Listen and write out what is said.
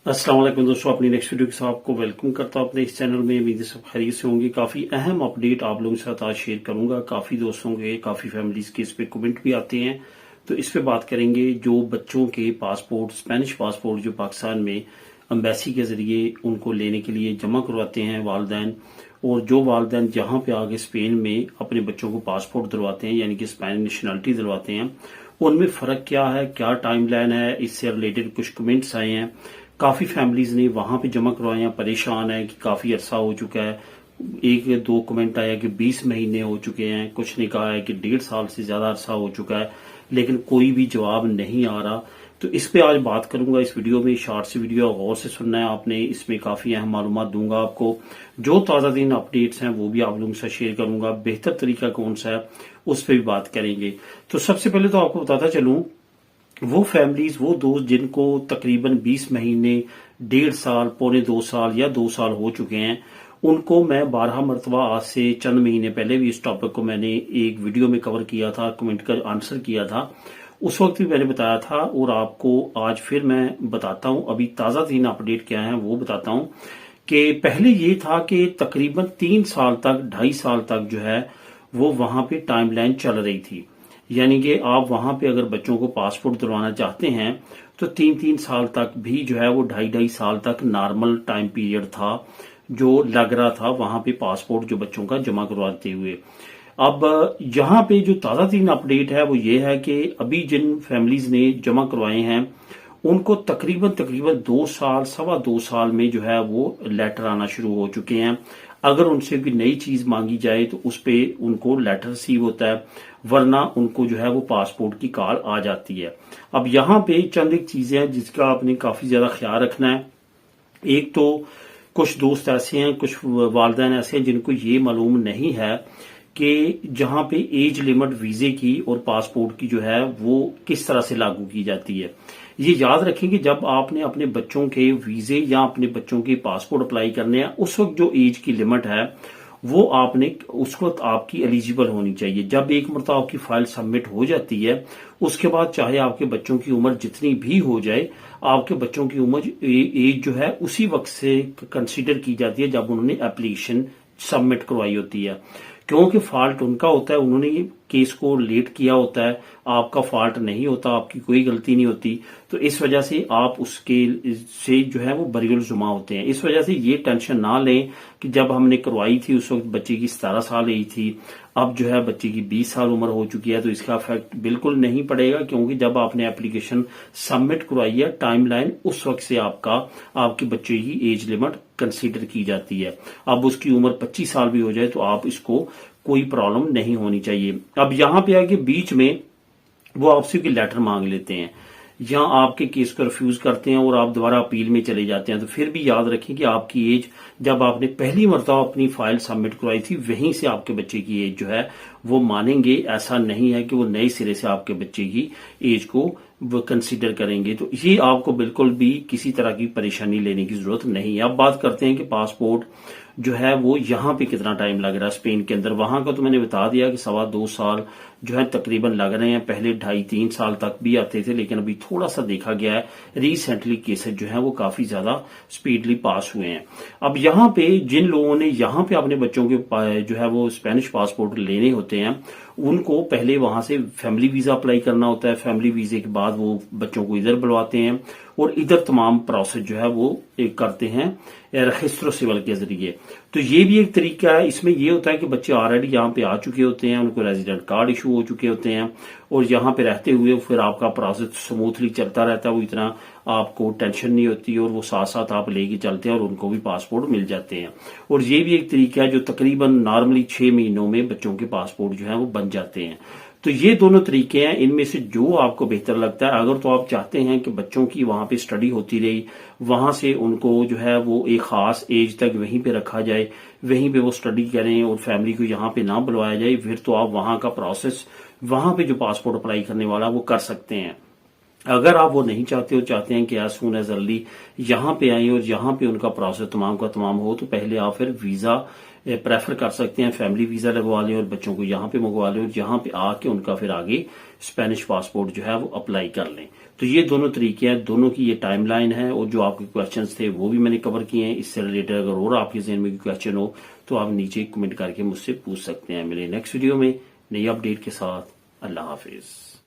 अस्सलाम वालेकुम दोस्तों, अपनी नेक्स्ट वीडियो के साथ आपको वेलकम करता हूं अपने इस चैनल में। उम्मीद सब खैरियत से होंगे। काफ़ी अहम अपडेट आप लोगों के साथ आज शेयर करूंगा। काफ़ी दोस्तों के, काफ़ी फैमिलीज के इस पे कमेंट भी आते हैं, तो इस पे बात करेंगे। जो बच्चों के पासपोर्ट, स्पेनिश पासपोर्ट जो पाकिस्तान में एम्बेसी के ज़रिए उनको लेने के लिए जमा करवाते हैं वालदैन, और जो वालदैन जहाँ पे आगे स्पेन में अपने बच्चों को पासपोर्ट दिलवाते हैं, यानी कि स्पेनिश नेशनलिटी दिलवाते हैं, उनमें फ़र्क क्या है, क्या टाइम लाइन है, इससे रिलेटेड कुछ कमेंट्स आए हैं। काफ़ी फैमिलीज ने वहां पे जमा करवाए हैं, परेशान है कि काफ़ी अरसा हो चुका है। एक दो कमेंट आया कि 20 महीने हो चुके हैं, कुछ ने कहा है कि 1.5 साल से ज़्यादा अरसा हो चुका है, लेकिन कोई भी जवाब नहीं आ रहा। तो इस पे आज बात करूंगा इस वीडियो में। शॉर्ट सी वीडियो, गौर से सुनना है आपने। इसमें काफ़ी अहम मालूमात दूंगा आपको। जो ताज़ा दिन अपडेट्स हैं वो भी आप लोगों से शेयर करूंगा। बेहतर तरीका कौन सा है उस पर भी बात करेंगे। तो सबसे पहले तो आपको बताता चलूं, वो फैमिलीज, वो दोस्त जिनको तकरीबन 20 महीने, 1.5 साल, पौने 2 साल या 2 साल हो चुके हैं, उनको मैं 12 मरतबा आज से चंद महीने पहले भी इस टॉपिक को मैंने एक वीडियो में कवर किया था, कमेंट का आंसर किया था। उस वक्त भी मैंने बताया था, और आपको आज फिर मैं बताता हूं। अभी ताज़ा तीन अपडेट क्या है वो बताता हूं। कि पहले ये था कि तकरीबन 3 साल तक, 2.5 साल तक जो है वो वहां पे टाइमलाइन चल रही थी। यानी कि आप वहां पे अगर बच्चों को पासपोर्ट दिलवाना चाहते हैं तो 3-3 साल तक भी जो है वो 2.5-2.5 साल तक नॉर्मल टाइम पीरियड था जो लग रहा था वहां पे पासपोर्ट जो बच्चों का जमा करवाते हुए। अब यहाँ पे जो ताज़ा तीन अपडेट है वो ये है कि अभी जिन फैमिलीज ने जमा करवाए हैं उनको तकरीबन तकरीबन 2 साल, 2.25 साल में जो है वो लेटर आना शुरू हो चुके हैं। अगर उनसे कोई नई चीज मांगी जाए तो उस पे उनको लेटर रिसीव होता है, वरना उनको जो है वो पासपोर्ट की कॉल आ जाती है। अब यहाँ पे चंद एक चीजें हैं जिसका आपने काफी ज्यादा ख्याल रखना है। एक तो कुछ दोस्त ऐसे हैं, कुछ वालिदैन ऐसे हैं जिनको ये मालूम नहीं है कि जहां पे एज लिमिट वीजे की और पासपोर्ट की जो है वो किस तरह से लागू की जाती है। ये याद रखें कि जब आपने अपने बच्चों के वीजे या अपने बच्चों के पासपोर्ट अप्लाई करने हैं, उस वक्त जो एज की लिमिट है वो आपने उस वक्त आपकी एलिजिबल होनी चाहिए। जब एक मरतबा आपकी फाइल सबमिट हो जाती है, उसके बाद चाहे आपके बच्चों की उम्र जितनी भी हो जाए, आपके बच्चों की उम्र एज जो है उसी वक्त से कंसीडर की जाती है जब उन्होंने एप्लीकेशन सबमिट करवाई होती है। क्योंकि फॉल्ट उनका होता है, उन्होंने केस को लेट किया होता है, आपका फॉल्ट नहीं होता, आपकी कोई गलती नहीं होती। तो इस वजह से आप उसके से जो है वो बरियुल जुमा होते हैं। इस वजह से ये टेंशन ना लें कि जब हमने करवाई थी उस वक्त बच्चे की 17 साल एज थी, अब जो है बच्चे की 20 साल उम्र हो चुकी है, तो इसका इफेक्ट बिल्कुल नहीं पड़ेगा। क्योंकि जब आपने एप्लीकेशन सबमिट करवाई है, टाइमलाइन उस वक्त से आपके बच्चे की एज लिमिट कंसीडर की जाती है। अब उसकी उम्र 25 साल भी हो जाए तो आप इसको कोई प्रॉब्लम नहीं होनी चाहिए। अब यहां पे आके बीच में वो आपसे की लेटर मांग लेते हैं या आपके केस को रिफ्यूज करते हैं और आप दोबारा अपील में चले जाते हैं। तो फिर भी याद रखें कि आपकी एज जब आपने पहली मरतबा अपनी फाइल सबमिट करवाई थी, वहीं से आपके बच्चे की एज जो है वो मानेंगे। ऐसा नहीं है कि वो नए सिरे से आपके बच्चे की एज को वो कंसीडर करेंगे। तो ये आपको बिल्कुल भी किसी तरह की परेशानी लेने की जरूरत नहीं है। अब बात करते हैं कि पासपोर्ट जो है वो यहाँ पे कितना टाइम लग रहा है स्पेन के अंदर। वहां का तो मैंने बता दिया कि 2.25 साल जो है तकरीबन लग रहे हैं। पहले 2.5-3 साल तक भी आते थे, लेकिन अभी थोड़ा सा देखा गया है रिसेंटली केसेस जो है वो काफी ज्यादा स्पीडली पास हुए हैं। अब यहाँ पे जिन लोगों ने यहाँ पे अपने बच्चों के जो है वो स्पेनिश पासपोर्ट लेने होते हैं, उनको पहले वहां से फैमिली वीजा अप्लाई करना होता है। फैमिली वीजे के बाद वो बच्चों को इधर बुलवाते हैं और इधर तमाम प्रोसेस जो है वो करते हैं रजिस्ट्रो सिविल के जरिए। तो ये भी एक तरीका है। इसमें ये होता है कि बच्चे ऑलरेडी यहाँ पे आ चुके होते हैं, उनको रेजिडेंट कार्ड इशू हो चुके होते हैं, और यहाँ पे रहते हुए फिर आपका प्रोसेस स्मूथली चलता रहता है। वो इतना आपको टेंशन नहीं होती, और वो साथ साथ आप लेके चलते हैं और उनको भी पासपोर्ट मिल जाते हैं। और ये भी एक तरीका है जो तकरीबन नॉर्मली 6 महीनों में बच्चों के पासपोर्ट जो है वो बन जाते हैं। तो ये दोनों तरीके हैं, इनमें से जो आपको बेहतर लगता है। अगर तो आप चाहते हैं कि बच्चों की वहां पे स्टडी होती रही, वहां से उनको जो है वो एक खास एज तक वहीं पे रखा जाए, वहीं पे वो स्टडी करें और फैमिली को यहाँ पे ना बुलवाया जाए, फिर तो आप वहां का प्रोसेस, वहां पे जो पासपोर्ट अप्लाई करने वाला वो कर सकते हैं। अगर आप वो नहीं चाहते हो, चाहते हैं कि एज सून एज अर्ली यहाँ पे आए और यहाँ पे उनका प्रोसेस तमाम का तमाम हो, तो पहले आप फिर वीजा پریفر کر سکتے ہیں فیملی ویزا لگوا لیں اور بچوں کو یہاں پہ منگوا لیں اور یہاں پہ آ کے ان کا پھر آگے اسپینش پاسپورٹ جو ہے وہ اپلائی کر لیں. تو یہ دونوں طریقے ہیں, دونوں کی یہ ٹائم لائن ہے, اور جو آپ کے کویشچنز تھے وہ بھی میں نے کور کیے ہیں. اس سے ریلیٹڈ اگر اور آپ کے ذہن میں کوئی کویشچن ہو تو آپ نیچے کمنٹ کر کے مجھ سے پوچھ سکتے ہیں. ملے نیکسٹ ویڈیو میں نئی اپڈیٹ کے ساتھ. اللہ حافظ.